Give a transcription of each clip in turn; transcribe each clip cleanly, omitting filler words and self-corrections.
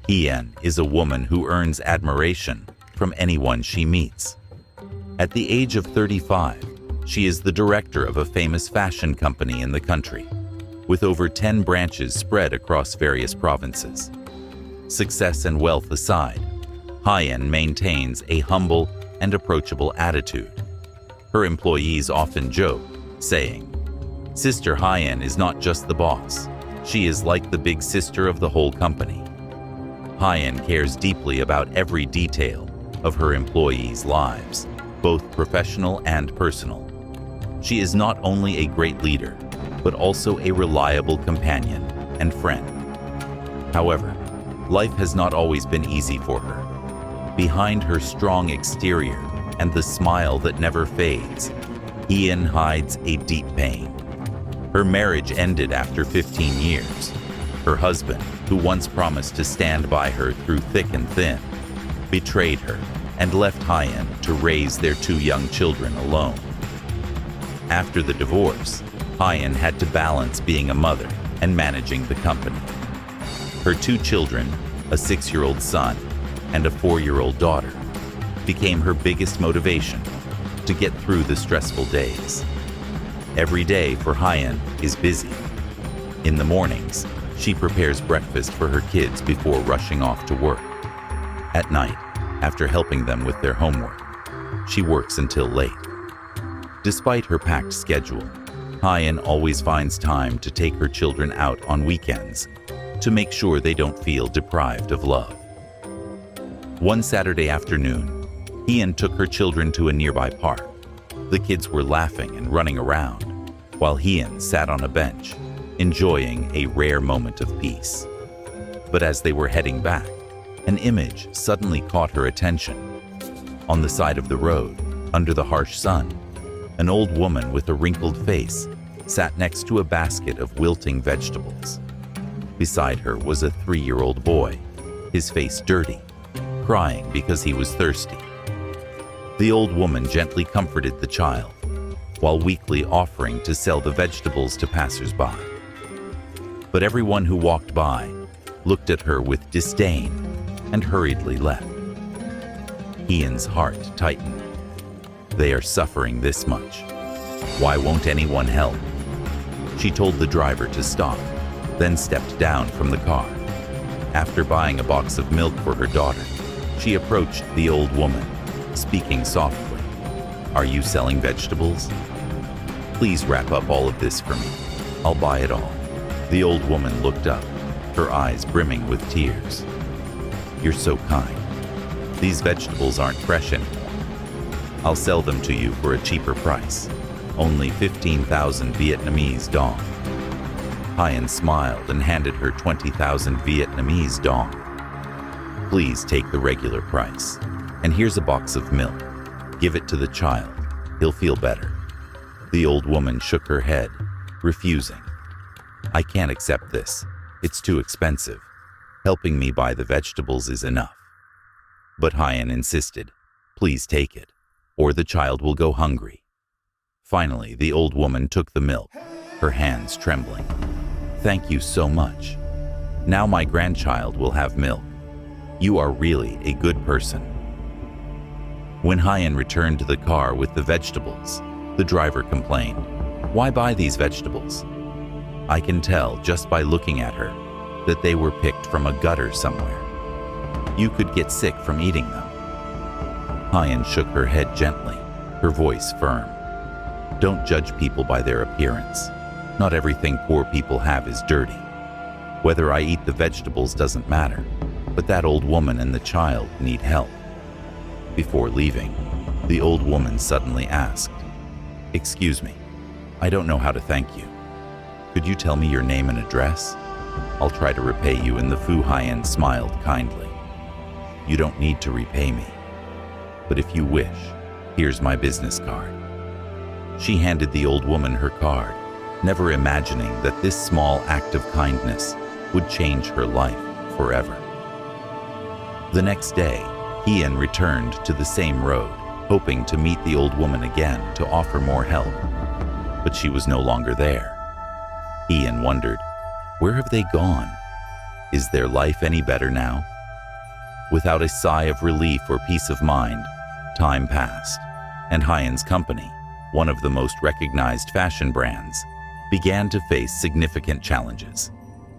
Hien is a woman who earns admiration from anyone she meets. At the age of 35, she is the director of a famous fashion company in the country, with over 10 branches spread across various provinces. Success and wealth aside, Hien maintains a humble and approachable attitude. Her employees often joke, saying, "Sister Hien is not just the boss, she is like the big sister of the whole company." Hien cares deeply about every detail of her employees' lives, both professional and personal. She is not only a great leader, but also a reliable companion and friend. However, life has not always been easy for her. Behind her strong exterior and the smile that never fades, Hien hides a deep pain. Her marriage ended after 15 years. Her husband, who once promised to stand by her through thick and thin, betrayed her and left Hien to raise their 2 young children alone. After the divorce, Hien had to balance being a mother and managing the company. Her 2 children, a 6-year-old son and a 4-year-old daughter, became her biggest motivation to get through the stressful days. Every day for Hien is busy. In the mornings, she prepares breakfast for her kids before rushing off to work. At night, after helping them with their homework, she works until late. Despite her packed schedule, Hien always finds time to take her children out on weekends to make sure they don't feel deprived of love. One Saturday afternoon, Hien took her children to a nearby park. The kids were laughing and running around, while Hien sat on a bench, enjoying a rare moment of peace. But as they were heading back, an image suddenly caught her attention. On the side of the road, under the harsh sun, an old woman with a wrinkled face sat next to a basket of wilting vegetables. Beside her was a 3-year-old boy, his face dirty, crying because he was thirsty. The old woman gently comforted the child, while weakly offering to sell the vegetables to passers-by. But everyone who walked by looked at her with disdain and hurriedly left. Hien's heart tightened. They are suffering this much. Why won't anyone help? She told the driver to stop, then stepped down from the car. After buying a box of milk for her daughter, she approached the old woman, speaking softly. "Are you selling vegetables? Please wrap up all of this for me. I'll buy it all." The old woman looked up, her eyes brimming with tears. "You're so kind. These vegetables aren't fresh anymore. I'll sell them to you for a cheaper price, only 15,000 Vietnamese dong." Hien smiled and handed her 20,000 Vietnamese dong. "Please take the regular price. And here's a box of milk. Give it to the child. He'll feel better." The old woman shook her head, refusing. "I can't accept this. It's too expensive. Helping me buy the vegetables is enough." But Hien insisted, "Please take it, or the child will go hungry." Finally, the old woman took the milk, her hands trembling. "Thank you so much. Now my grandchild will have milk. You are really a good person." When Hien returned to the car with the vegetables, the driver complained, "Why buy these vegetables? I can tell just by looking at her that they were picked from a gutter somewhere. You could get sick from eating them." Hien shook her head gently, her voice firm. "Don't judge people by their appearance. Not everything poor people have is dirty. Whether I eat the vegetables doesn't matter, but that old woman and the child need help." Before leaving, the old woman suddenly asked, "Excuse me, I don't know how to thank you. Could you tell me your name and address? I'll try to repay you." In the Fu Hien smiled kindly. "You don't need to repay me, but if you wish, here's my business card." She handed the old woman her card, never imagining that this small act of kindness would change her life forever. The next day, Hien returned to the same road, hoping to meet the old woman again to offer more help. But she was no longer there. Hien wondered, where have they gone? Is their life any better now? Without a sigh of relief or peace of mind, time passed, and Hyen's company, one of the most recognized fashion brands, began to face significant challenges.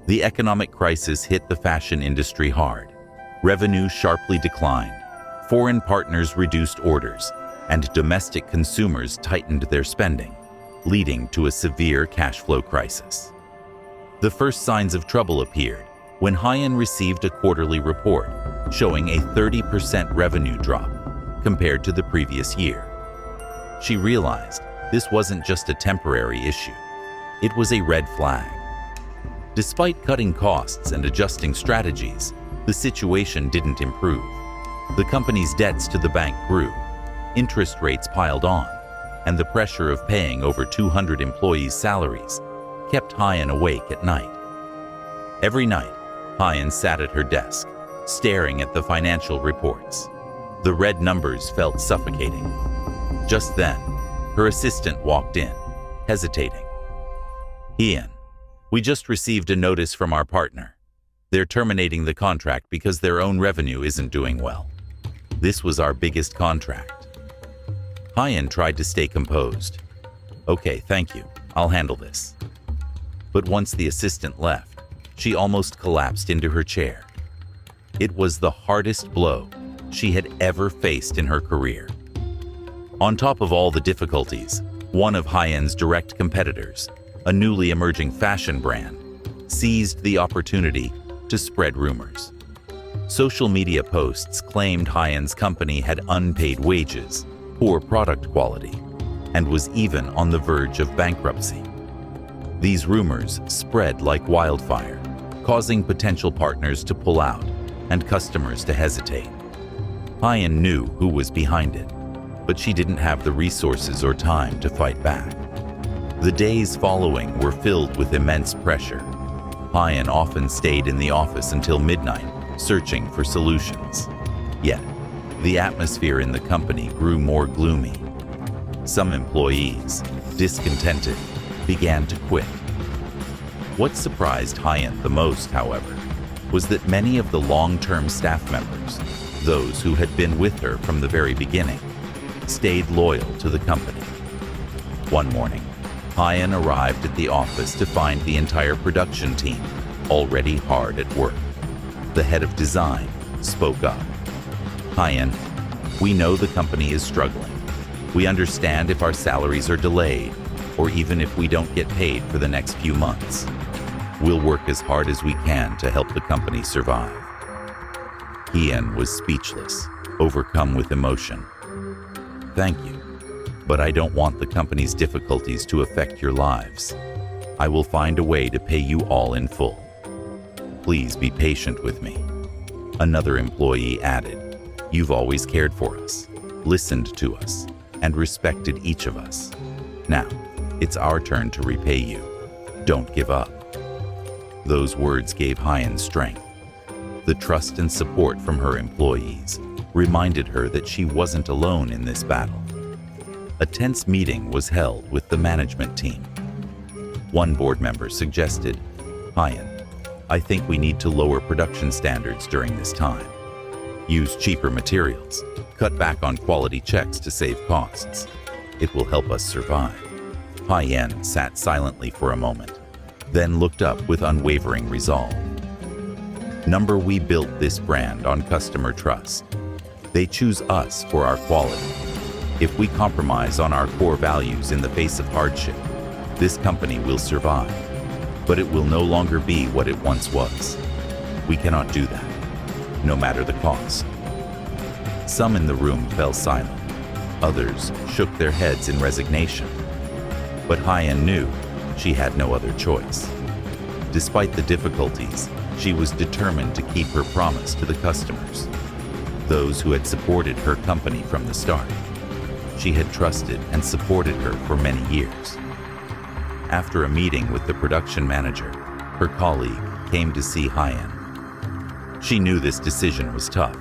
The economic crisis hit the fashion industry hard. Revenue sharply declined, foreign partners reduced orders, and domestic consumers tightened their spending, leading to a severe cash flow crisis. The first signs of trouble appeared when Hyen received a quarterly report showing a 30% revenue drop compared to the previous year. She realized this wasn't just a temporary issue, it was a red flag. Despite cutting costs and adjusting strategies, the situation didn't improve. The company's debts to the bank grew, interest rates piled on, and the pressure of paying over 200 employees' salaries kept Hyen awake at night. Every night, Hyen sat at her desk, staring at the financial reports. The red numbers felt suffocating. Just then, her assistant walked in, hesitating. "Hyen, we just received a notice from our partner. They're terminating the contract because their own revenue isn't doing well. This was our biggest contract." Hyen tried to stay composed. "Okay, thank you. I'll handle this." But once the assistant left, she almost collapsed into her chair. It was the hardest blow she had ever faced in her career. On top of all the difficulties, one of Hyen's direct competitors, a newly emerging fashion brand, seized the opportunity to spread rumors. Social media posts claimed Hyen's company had unpaid wages, poor product quality, and was even on the verge of bankruptcy. These rumors spread like wildfire, causing potential partners to pull out and customers to hesitate. Hyen knew who was behind it, but she didn't have the resources or time to fight back. The days following were filled with immense pressure. Hyen often stayed in the office until midnight, searching for solutions. Yet, the atmosphere in the company grew more gloomy. Some employees, discontented, began to quit. What surprised Hyen the most, however, was that many of the long-term staff members, those who had been with her from the very beginning, stayed loyal to the company. One morning, Hyen arrived at the office to find the entire production team already hard at work. The head of design spoke up. "Hyen, we know the company is struggling. We understand if our salaries are delayed, or even if we don't get paid for the next few months. We'll work as hard as we can to help the company survive." Hyen was speechless, overcome with emotion. "Thank you, but I don't want the company's difficulties to affect your lives. I will find a way to pay you all in full. Please be patient with me." Another employee added, "You've always cared for us, listened to us, and respected each of us. Now, it's our turn to repay you. Don't give up." Those words gave Hyen strength. The trust and support from her employees reminded her that she wasn't alone in this battle. A tense meeting was held with the management team. One board member suggested, "Hyen, I think we need to lower production standards during this time. Use cheaper materials, cut back on quality checks to save costs. It will help us survive." Hyen sat silently for a moment, then looked up with unwavering resolve. We built this brand on customer trust. They choose us for our quality. If we compromise on our core values in the face of hardship, this company will survive, but it will no longer be what it once was. We cannot do that, no matter the cost. Some in the room fell silent. Others shook their heads in resignation. But Hyen knew she had no other choice. Despite the difficulties, she was determined to keep her promise to the customers, those who had supported her company from the start. She had trusted and supported her for many years. After a meeting with the production manager, her colleague came to see Hyen. She knew this decision was tough,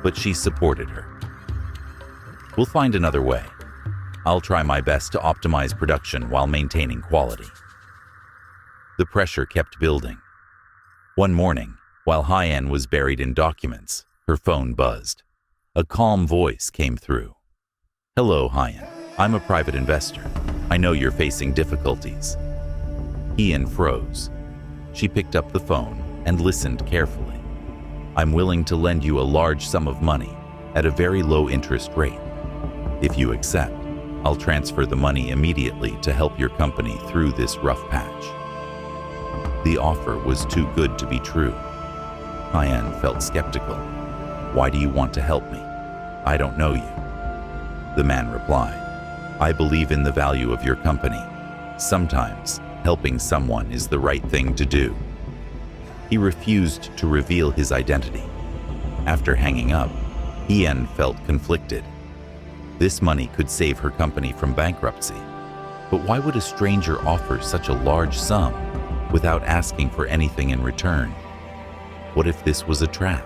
but she supported her. "We'll find another way. I'll try my best to optimize production while maintaining quality." The pressure kept building. One morning, while Hyen was buried in documents, Her phone buzzed. A calm voice came through. "Hello, Hyan. I'm a private investor. I know you're facing difficulties." Hyan froze. She picked up the phone and listened carefully. "I'm willing to lend you a large sum of money at a very low interest rate. If you accept, I'll transfer the money immediately to help your company through this rough patch." The offer was too good to be true. Hyan felt skeptical. "Why do you want to help me? I don't know you." The man replied, "I believe in the value of your company. Sometimes helping someone is the right thing to do." He refused to reveal his identity. After hanging up, Hyan felt conflicted. This money could save her company from bankruptcy. But why would a stranger offer such a large sum without asking for anything in return? What if this was a trap?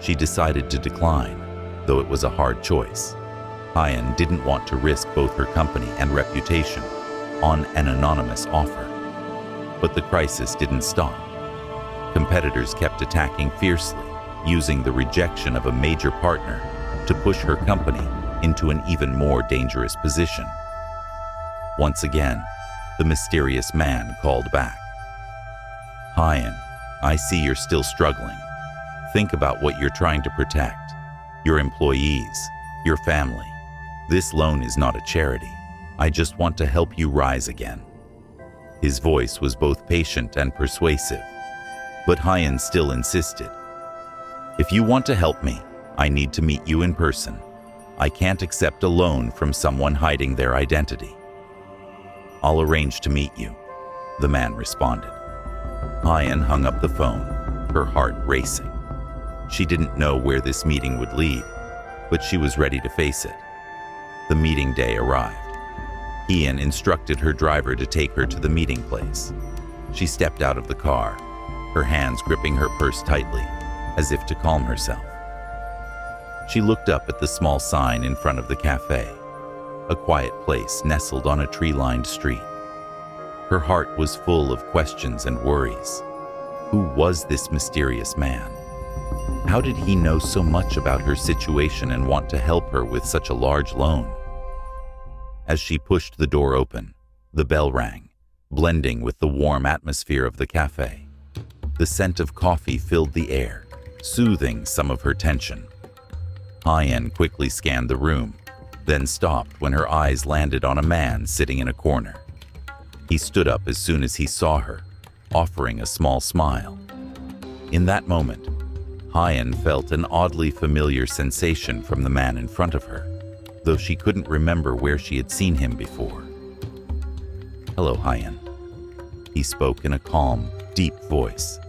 She decided to decline, though it was a hard choice. Hyan didn't want to risk both her company and reputation on an anonymous offer. But the crisis didn't stop. Competitors kept attacking fiercely, using the rejection of a major partner to push her company into an even more dangerous position. Once again, the mysterious man called back. "Hyan, I see you're still struggling. Think about what you're trying to protect. Your employees, your family. This loan is not a charity. I just want to help you rise again." His voice was both patient and persuasive, but Hyan still insisted. "If you want to help me, I need to meet you in person. I can't accept a loan from someone hiding their identity." "I'll arrange to meet you," the man responded. Hyan hung up the phone, her heart racing. She didn't know where this meeting would lead, but she was ready to face it. The meeting day arrived. Hyan instructed her driver to take her to the meeting place. She stepped out of the car, her hands gripping her purse tightly, as if to calm herself. She looked up at the small sign in front of the cafe, a quiet place nestled on a tree-lined street. Her heart was full of questions and worries. Who was this mysterious man? How did he know so much about her situation and want to help her with such a large loan? As she pushed the door open, the bell rang, blending with the warm atmosphere of the cafe. The scent of coffee filled the air, soothing some of her tension. Hyan quickly scanned the room, then stopped when her eyes landed on a man sitting in a corner. He stood up as soon as he saw her, offering a small smile. In that moment, Hyan felt an oddly familiar sensation from the man in front of her, though she couldn't remember where she had seen him before. "Hello, Hyan." He spoke in a calm, deep voice.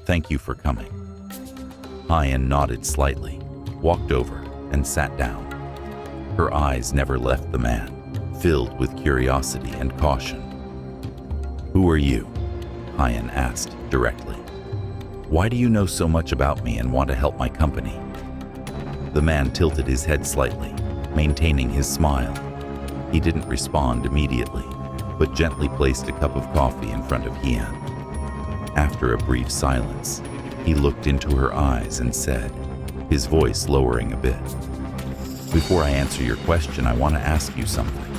"Thank you for coming." Hyan nodded slightly, walked over, and sat down. Her eyes never left the man, filled with curiosity and caution. "Who are you?" Hyan asked directly. "Why do you know so much about me and want to help my company?" The man tilted his head slightly, maintaining his smile. He didn't respond immediately, but gently placed a cup of coffee in front of Hyan. After a brief silence, he looked into her eyes and said, his voice lowering a bit, "Before I answer your question, I want to ask you something.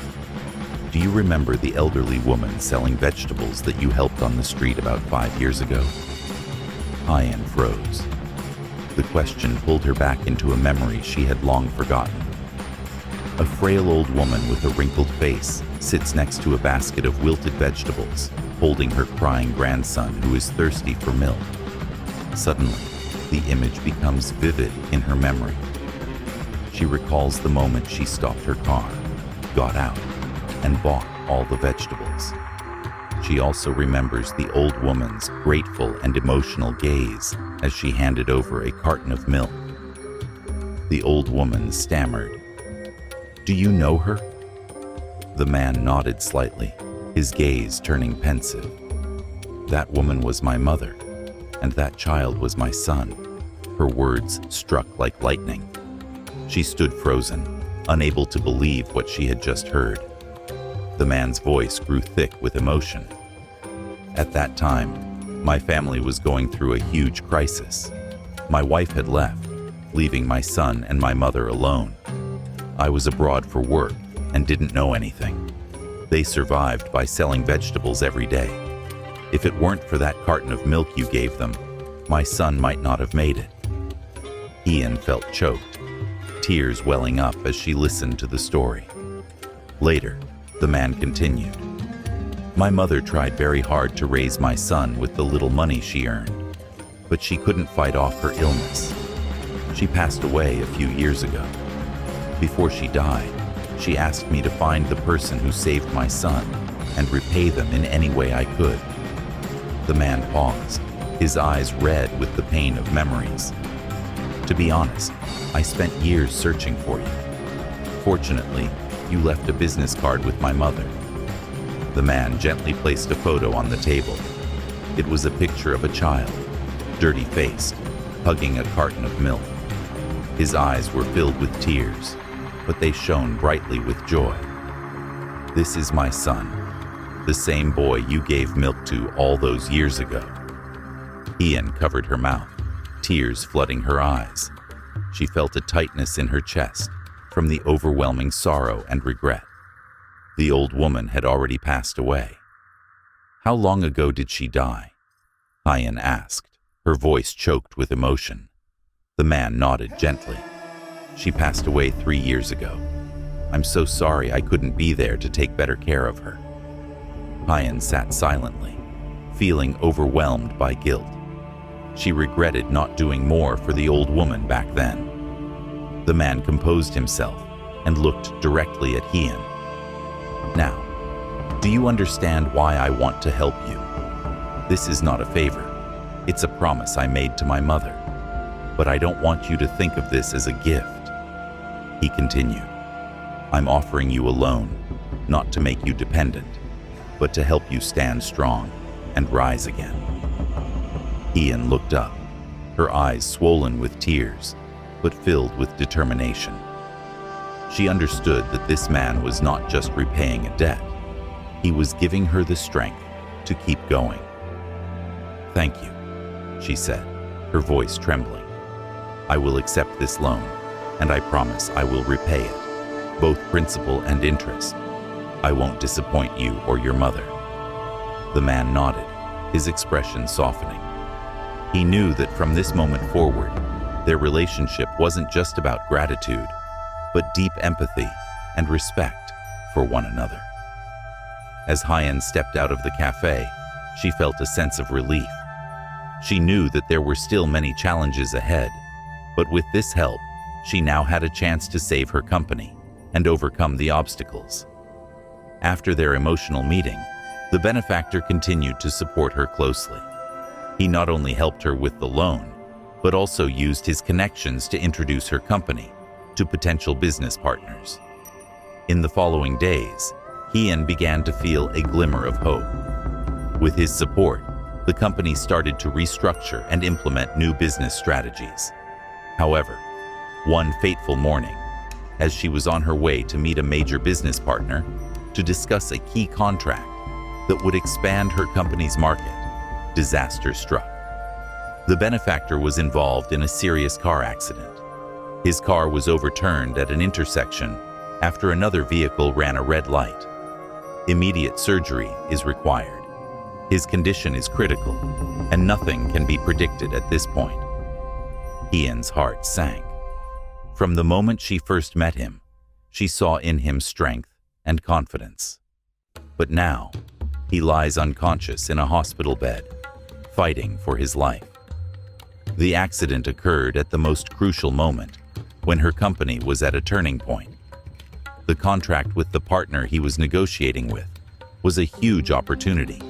Do you remember the elderly woman selling vegetables that you helped on the street about 5 years ago?" Hyan froze. The question pulled her back into a memory she had long forgotten. A frail old woman with a wrinkled face sits next to a basket of wilted vegetables, holding her crying grandson who is thirsty for milk. Suddenly, the image becomes vivid in her memory. She recalls the moment she stopped her car, got out, and bought all the vegetables. She also remembers the old woman's grateful and emotional gaze as she handed over a carton of milk. The old woman stammered, "Do you know her?" The man nodded slightly, his gaze turning pensive. "That woman was my mother, and that child was my son." Her words struck like lightning. She stood frozen, unable to believe what she had just heard. The man's voice grew thick with emotion. "At that time, my family was going through a huge crisis. My wife had left, leaving my son and my mother alone. I was abroad for work and didn't know anything. They survived by selling vegetables every day. If it weren't for that carton of milk you gave them, my son might not have made it. Ian felt choked, tears welling up as she listened to the story. Later, the man continued. My mother tried very hard to raise my son with the little money she earned, but she couldn't fight off her illness. She passed away a few years ago. Before she died, she asked me to find the person who saved my son and repay them in any way I could. The man paused, his eyes red with the pain of memories. To be honest, I spent years searching for you. Fortunately, you left a business card with my mother. The man gently placed a photo on the table. It was a picture of a child, dirty-faced, hugging a carton of milk. His eyes were filled with tears, but they shone brightly with joy. This is my son, the same boy you gave milk to all those years ago. Ian covered her mouth, tears flooding her eyes. She felt a tightness in her chest from the overwhelming sorrow and regret. The old woman had already passed away. How long ago did she die? Ian asked, her voice choked with emotion. The man nodded gently. She passed away 3 years ago. I'm so sorry I couldn't be there to take better care of her. Ian sat silently, feeling overwhelmed by guilt. She regretted not doing more for the old woman back then. The man composed himself and looked directly at Ian. Now, do you understand why I want to help you? This is not a favor. It's a promise I made to my mother. But I don't want you to think of this as a gift. He continued. I'm offering you a loan, not to make you dependent, but to help you stand strong and rise again. Ian looked up, her eyes swollen with tears, but filled with determination. She understood that this man was not just repaying a debt. He was giving her the strength to keep going. Thank you, she said, her voice trembling. I will accept this loan, and I promise I will repay it, both principal and interest. I won't disappoint you or your mother. The man nodded, his expression softening. He knew that from this moment forward, their relationship wasn't just about gratitude, but deep empathy and respect for one another. As Hyen stepped out of the cafe, she felt a sense of relief. She knew that there were still many challenges ahead, but with this help, she now had a chance to save her company and overcome the obstacles. After their emotional meeting, the benefactor continued to support her closely. He not only helped her with the loan, but also used his connections to introduce her company to potential business partners. In the following days, Hyen began to feel a glimmer of hope. With his support, the company started to restructure and implement new business strategies. However, one fateful morning, as she was on her way to meet a major business partner to discuss a key contract that would expand her company's market, disaster struck. The benefactor was involved in a serious car accident. His car was overturned at an intersection after another vehicle ran a red light. Immediate surgery is required. His condition is critical, and nothing can be predicted at this point. Hyen's heart sank. From the moment she first met him, she saw in him strength and confidence. But now, he lies unconscious in a hospital bed, fighting for his life. The accident occurred at the most crucial moment, when her company was at a turning point. The contract with the partner he was negotiating with was a huge opportunity,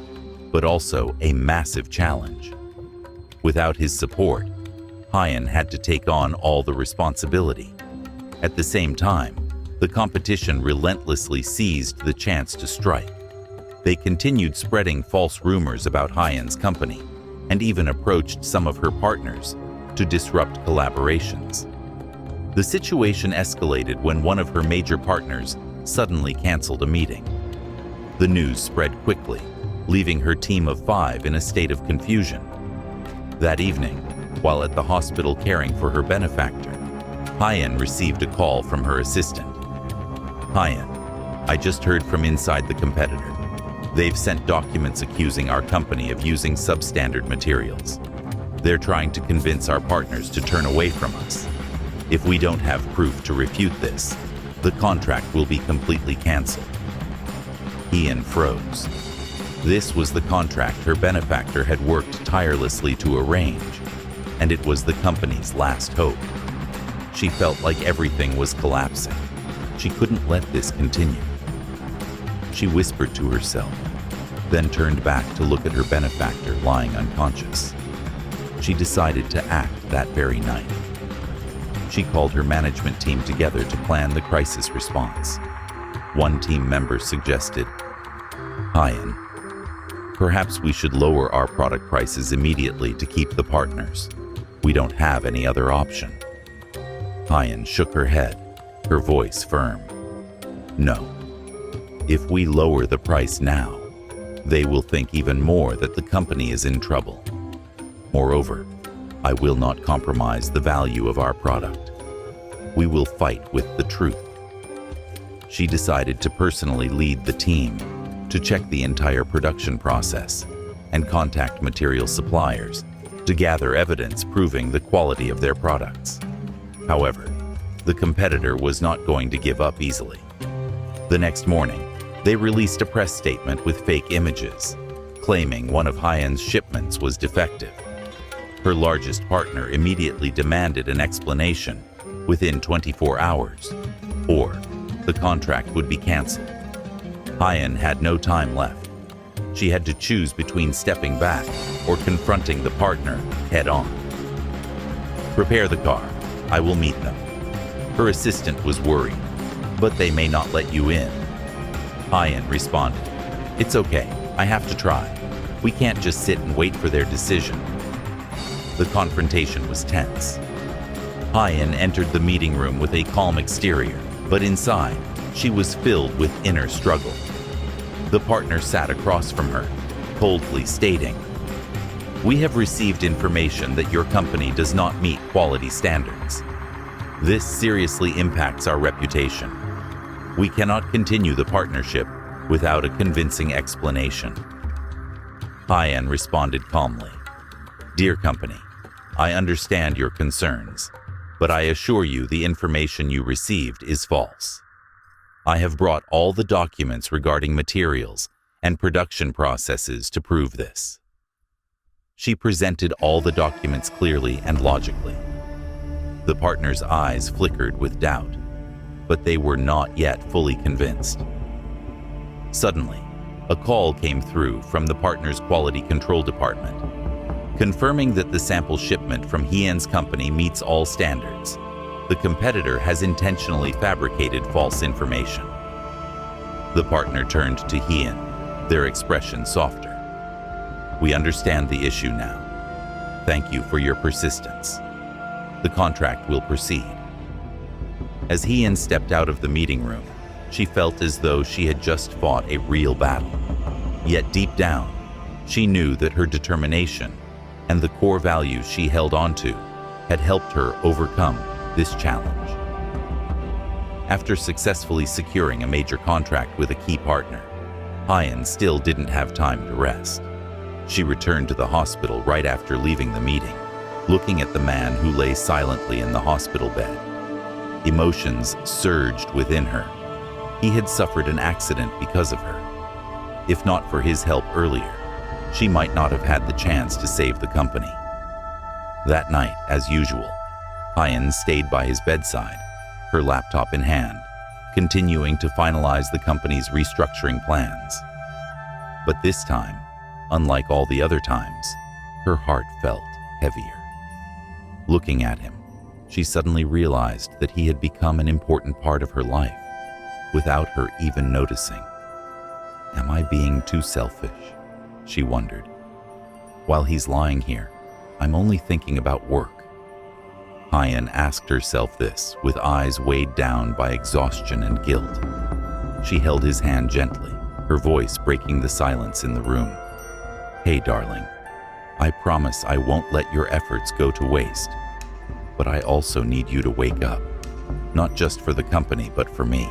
but also a massive challenge. Without his support, Hyen had to take on all the responsibility. At the same time, the competition relentlessly seized the chance to strike. They continued spreading false rumors about Hyen's company and even approached some of her partners to disrupt collaborations. The situation escalated when one of her major partners suddenly canceled a meeting. The news spread quickly, leaving her team of 5 in a state of confusion. That evening, While at the hospital caring for her benefactor, Hyen received a call from her assistant. Hyen, I just heard from inside the competitor. They've sent documents accusing our company of using substandard materials. They're trying to convince our partners to turn away from us. If we don't have proof to refute this, the contract will be completely canceled. Hyen froze. This was the contract her benefactor had worked tirelessly to arrange, and it was the company's last hope. She felt like everything was collapsing. She couldn't let this continue. She whispered to herself, then turned back to look at her benefactor lying unconscious. She decided to act that very night. She called her management team together to plan the crisis response. One team member suggested, Hyen, perhaps we should lower our product prices immediately to keep the partners. We don't have any other option. Hyen shook her head, her voice firm. No. If we lower the price now, they will think even more that the company is in trouble. Moreover, I will not compromise the value of our product. We will fight with the truth. She decided to personally lead the team to check the entire production process and contact material suppliers to gather evidence proving the quality of their products. However, the competitor was not going to give up easily. The next morning, they released a press statement with fake images, claiming one of Hyen's shipments was defective. Her largest partner immediately demanded an explanation within 24 hours, or the contract would be canceled. Hyen had no time left. She had to choose between stepping back or confronting the partner head-on. Prepare the car. I will meet them. Her assistant was worried, but they may not let you in. Hyen responded, It's okay. I have to try. We can't just sit and wait for their decision. The confrontation was tense. Hyen entered the meeting room with a calm exterior, but inside, she was filled with inner struggle. The partner sat across from her, coldly stating, We have received information that your company does not meet quality standards. This seriously impacts our reputation. We cannot continue the partnership without a convincing explanation. Hyen responded calmly, Dear company, I understand your concerns, but I assure you the information you received is false. I have brought all the documents regarding materials and production processes to prove this. She presented all the documents clearly and logically. The partner's eyes flickered with doubt, but they were not yet fully convinced. Suddenly, a call came through from the partner's quality control department, confirming that the sample shipment from Hyen's company meets all standards. The competitor has intentionally fabricated false information. The partner turned to Hyen, their expression softer. We understand the issue now. Thank you for your persistence. The contract will proceed. As Hyen stepped out of the meeting room, she felt as though she had just fought a real battle. Yet deep down, she knew that her determination and the core values she held onto had helped her overcome this challenge. After successfully securing a major contract with a key partner, Hyen still didn't have time to rest. She returned to the hospital right after leaving the meeting, looking at the man who lay silently in the hospital bed. Emotions surged within her. He had suffered an accident because of her. If not for his help earlier, she might not have had the chance to save the company. That night, as usual, Hyen stayed by his bedside, her laptop in hand, continuing to finalize the company's restructuring plans. But this time, unlike all the other times, her heart felt heavier. Looking at him, she suddenly realized that he had become an important part of her life, without her even noticing. Am I being too selfish? She wondered. While he's lying here, I'm only thinking about work. Hyen asked herself this with eyes weighed down by exhaustion and guilt. She held his hand gently, her voice breaking the silence in the room. Hey, darling, I promise I won't let your efforts go to waste. But I also need you to wake up, not just for the company, but for me."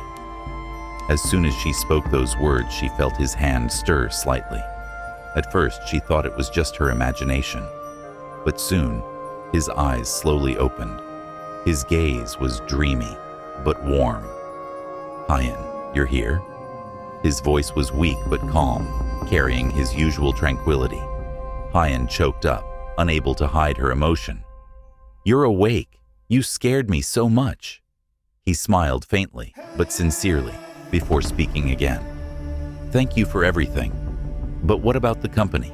As soon as she spoke those words, she felt his hand stir slightly. At first, she thought it was just her imagination. But soon, his eyes slowly opened. His gaze was dreamy, but warm. "Hyen, you're here?" His voice was weak but calm, carrying his usual tranquility. Hyen choked up, unable to hide her emotion. "You're awake. You scared me so much." He smiled faintly, but sincerely, before speaking again. "Thank you for everything. But what about the company?"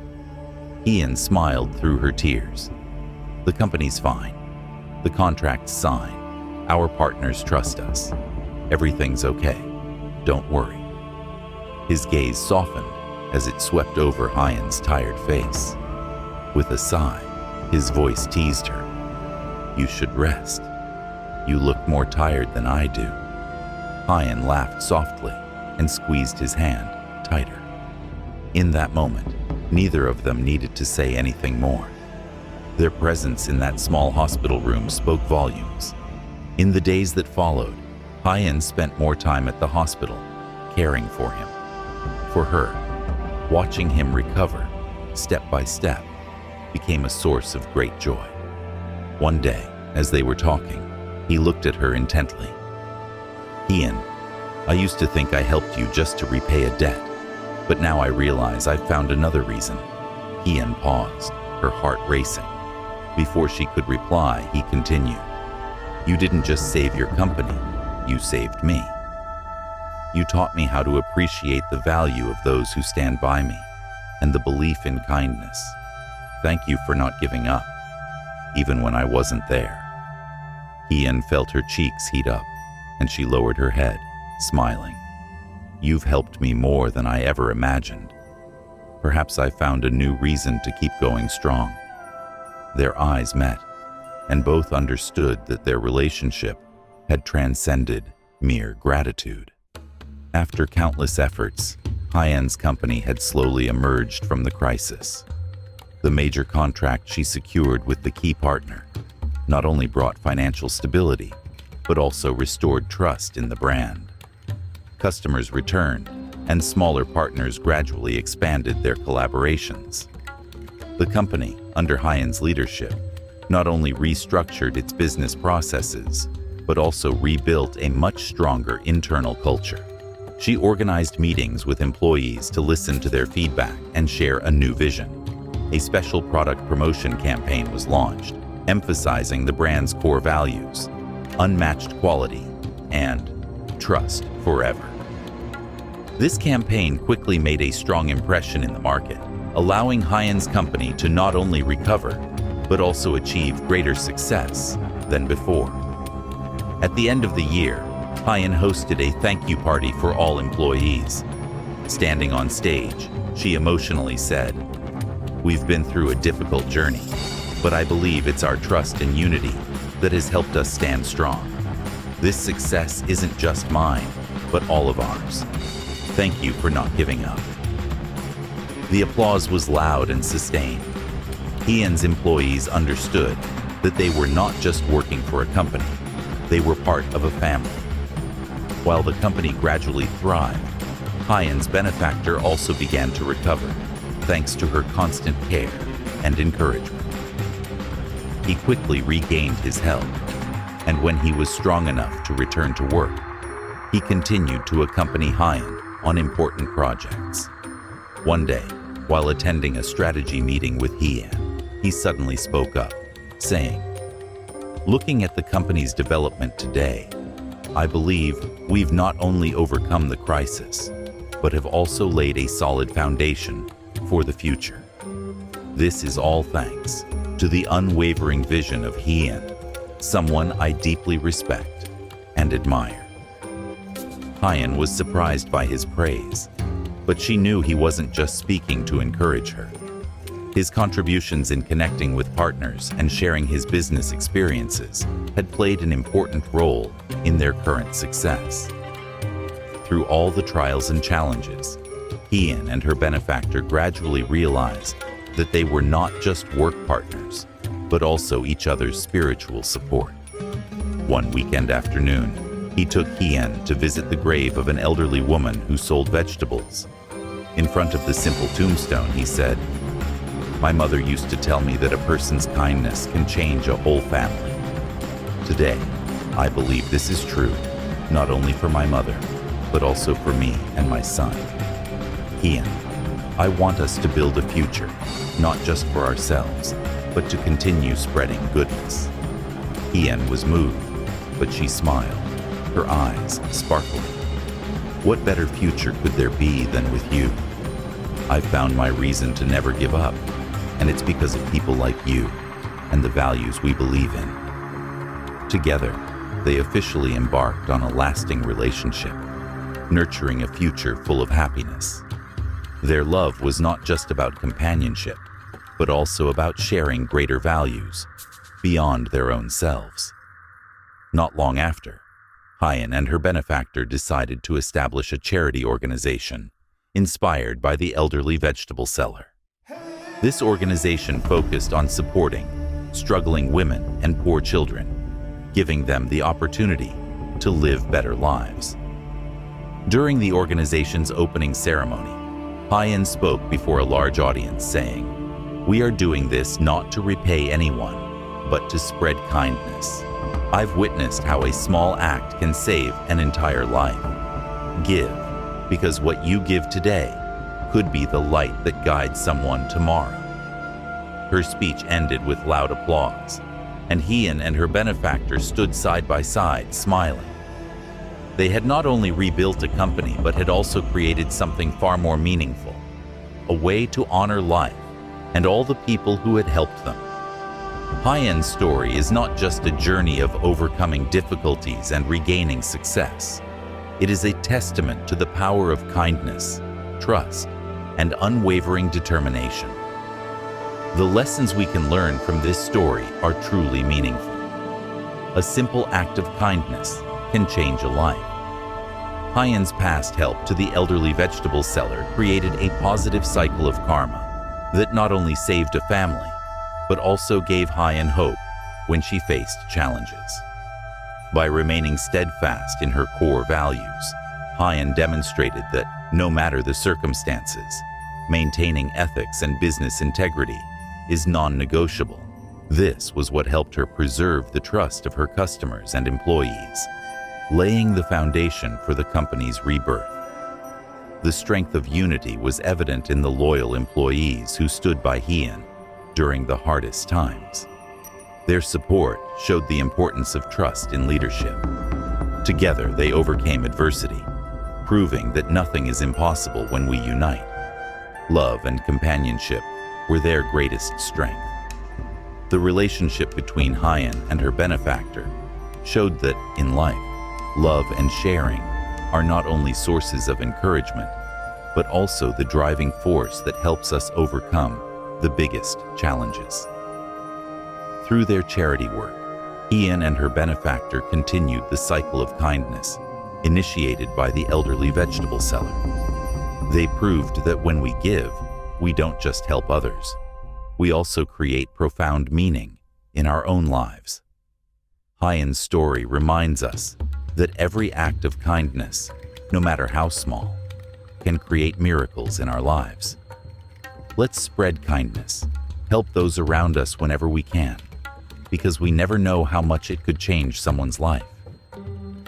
Hyen smiled through her tears. "The company's fine. The contract's signed. Our partners trust us. Everything's okay. Don't worry." His gaze softened as it swept over Hyen's tired face. With a sigh, his voice teased her. "You should rest. You look more tired than I do." Hyen laughed softly and squeezed his hand tighter. In that moment, neither of them needed to say anything more. Their presence in that small hospital room spoke volumes. In the days that followed, Hyen spent more time at the hospital, caring for him. For her, watching him recover, step by step, became a source of great joy. One day, as they were talking, he looked at her intently. "Hyen, I used to think I helped you just to repay a debt, but now I realize I've found another reason." Hyen paused, her heart racing. Before she could reply, he continued, "You didn't just save your company, you saved me. You taught me how to appreciate the value of those who stand by me and the belief in kindness. Thank you for not giving up, even when I wasn't there." Hyen felt her cheeks heat up, and she lowered her head, smiling. "You've helped me more than I ever imagined. Perhaps I found a new reason to keep going strong." Their eyes met, and both understood that their relationship had transcended mere gratitude. After countless efforts, Hyen's company had slowly emerged from the crisis. The major contract she secured with the key partner not only brought financial stability, but also restored trust in the brand. Customers returned, and smaller partners gradually expanded their collaborations. The company, under Hyen's leadership, not only restructured its business processes, but also rebuilt a much stronger internal culture. She organized meetings with employees to listen to their feedback and share a new vision. A special product promotion campaign was launched, emphasizing the brand's core values: unmatched quality and trust forever. This campaign quickly made a strong impression in the market, allowing Hyen's company to not only recover, but also achieve greater success than before. At the end of the year, Hyen hosted a thank you party for all employees. Standing on stage, she emotionally said, "We've been through a difficult journey, but I believe it's our trust and unity that has helped us stand strong. This success isn't just mine, but all of ours. Thank you for not giving up." The applause was loud and sustained. Hyen's employees understood that they were not just working for a company, they were part of a family. While the company gradually thrived, Hyen's benefactor also began to recover, thanks to her constant care and encouragement. He quickly regained his health, and when he was strong enough to return to work, he continued to accompany Hyen on important projects. One day, while attending a strategy meeting with Hyen, he suddenly spoke up, saying, "Looking at the company's development today, I believe we've not only overcome the crisis, but have also laid a solid foundation for the future. This is all thanks to the unwavering vision of Hyen, someone I deeply respect and admire." Hyen was surprised by his praise, but she knew he wasn't just speaking to encourage her. His contributions in connecting with partners and sharing his business experiences had played an important role in their current success. Through all the trials and challenges, Hyen and her benefactor gradually realized that they were not just work partners, but also each other's spiritual support. One weekend afternoon, he took Hien to visit the grave of an elderly woman who sold vegetables. In front of the simple tombstone, he said, "My mother used to tell me that a person's kindness can change a whole family. Today, I believe this is true, not only for my mother, but also for me and my son. Hien, I want us to build a future, not just for ourselves, but to continue spreading goodness." Hien was moved, but she smiled, her eyes sparkling. "What better future could there be than with you? I've found my reason to never give up, and it's because of people like you and the values we believe in." Together, they officially embarked on a lasting relationship, nurturing a future full of happiness. Their love was not just about companionship, but also about sharing greater values beyond their own selves. Not long after, Hien and her benefactor decided to establish a charity organization inspired by the elderly vegetable seller. This organization focused on supporting struggling women and poor children, giving them the opportunity to live better lives. During the organization's opening ceremony, Hien spoke before a large audience saying, "We are doing this not to repay anyone, but to spread kindness. I've witnessed how a small act can save an entire life. Give, because what you give today could be the light that guides someone tomorrow." Her speech ended with loud applause, and Hien and her benefactor stood side by side, smiling. They had not only rebuilt a company, but had also created something far more meaningful, a way to honor life and all the people who had helped them. Hien's story is not just a journey of overcoming difficulties and regaining success. It is a testament to the power of kindness, trust, and unwavering determination. The lessons we can learn from this story are truly meaningful. A simple act of kindness can change a life. Hien's past help to the elderly vegetable seller created a positive cycle of karma that not only saved a family, but also gave Hien hope when she faced challenges. By remaining steadfast in her core values, Hien demonstrated that no matter the circumstances, maintaining ethics and business integrity is non-negotiable. This was what helped her preserve the trust of her customers and employees, laying the foundation for the company's rebirth. The strength of unity was evident in the loyal employees who stood by Hien during the hardest times. Their support showed the importance of trust in leadership. Together, they overcame adversity, proving that nothing is impossible when we unite. Love and companionship were their greatest strength. The relationship between Hien and her benefactor showed that, in life, love and sharing are not only sources of encouragement, but also the driving force that helps us overcome the biggest challenges. Through their charity work, Hien and her benefactor continued the cycle of kindness initiated by the elderly vegetable seller. They proved that when we give, we don't just help others, we also create profound meaning in our own lives. Hien's story reminds us that every act of kindness, no matter how small, can create miracles in our lives. Let's spread kindness, help those around us whenever we can, because we never know how much it could change someone's life.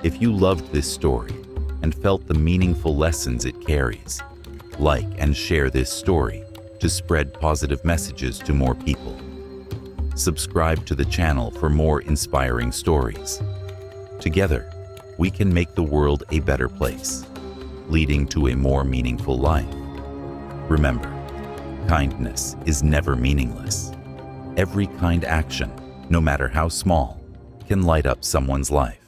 If you loved this story and felt the meaningful lessons it carries, like and share this story to spread positive messages to more people. Subscribe to the channel for more inspiring stories. Together, we can make the world a better place, leading to a more meaningful life. Remember, kindness is never meaningless. Every kind action, no matter how small, can light up someone's life.